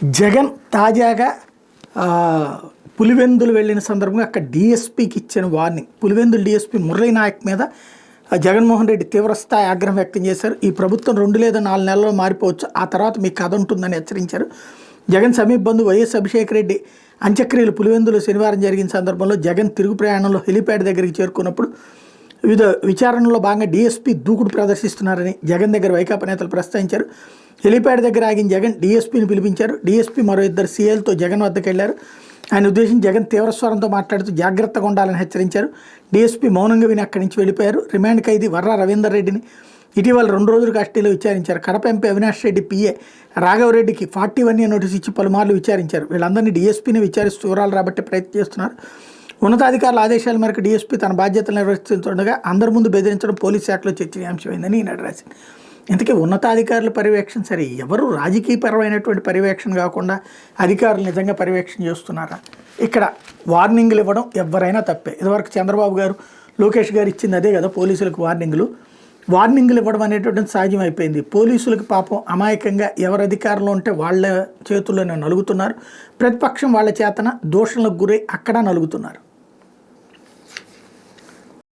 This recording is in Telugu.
జగన్ తాజాగా పులివెందులు వెళ్ళిన సందర్భంగా అక్కడ డీఎస్పీకి ఇచ్చిన వార్నింగ్. పులివెందులు డీఎస్పీ మురళీ నాయక్ మీద జగన్మోహన్ రెడ్డి తీవ్రస్థాయి ఆగ్రహం వ్యక్తం చేశారు. ఈ ప్రభుత్వం 2 లేదా 4 నెలల్లో మారిపోవచ్చు, ఆ తర్వాత మీ కథ ఉంటుందని హెచ్చరించారు. జగన్ సమీప బంధువు వైఎస్ అభిషేక్ రెడ్డి అంత్యక్రియలు పులివెందులు శనివారం జరిగిన సందర్భంలో జగన్ తిరుగు ప్రయాణంలో హెలిప్యాడ్ దగ్గరికి చేరుకున్నప్పుడు వివిధ విచారణలో భాగంగా డీఎస్పీ దూకుడు ప్రదర్శిస్తున్నారని జగన్ దగ్గర వైకాపా నేతలు ప్రస్తావించారు. హెలిప్యాడ్ దగ్గర ఆగిన జగన్ డీఎస్పీని పిలిపించారు. డీఎస్పీ మరో 2 సీఏలతో జగన్ వద్దకు వెళ్లారు. ఆయన ఉద్దేశించి జగన్ తీవ్రస్వరంతో మాట్లాడుతూ జాగ్రత్తగా ఉండాలని హెచ్చరించారు. డీఎస్పీ మౌనంగా విని అక్కడి నుంచి వెళ్ళిపోయారు. రిమాండ్ ఖైదీ వర్రా రవీందర్ రెడ్డిని ఇటీవల 2 రోజులు కస్టడీలో విచారించారు. కడప ఎంపీ అవినాష్ రెడ్డి పిఏ రాఘవరెడ్డికి 41 నోటీస్ ఇచ్చి పలుమార్లు విచారించారు. వీళ్ళందరినీ డీఎస్పీని విచారిస్తూ వివరాలు రాబట్టే ప్రయత్నం చేస్తున్నారు. ఉన్నతాధికారుల ఆదేశాల మేరకు డీఎస్పీ తన బాధ్యతలు నిర్వర్తిస్తుండగా అందరి ముందు బెదిరించడం పోలీస్ శాఖలో చర్చనీయాంశమైందని ఈనాడు రాసింది. ఇంతకీ ఉన్నతాధికారుల పర్యవేక్షణ సరే, ఎవరు రాజకీయపరమైనటువంటి పర్యవేక్షణ కాకుండా అధికారులు నిజంగా పర్యవేక్షణ చేస్తున్నారా? ఇక్కడ వార్నింగ్లు ఇవ్వడం ఎవరైనా తప్పే. ఇదివరకు చంద్రబాబు గారు, లోకేష్ గారు ఇచ్చింది అదే కదా, పోలీసులకు వార్నింగ్లు ఇవ్వడం అనేటువంటిది సహజం అయిపోయింది. పోలీసులకు పాపం అమాయకంగా ఎవరు అధికారంలో ఉంటే వాళ్ళ చేతుల్లోనే నలుగుతున్నారు. ప్రతిపక్షం వాళ్ళ చేతన దోషణలకు గురై అక్కడ నలుగుతున్నారు.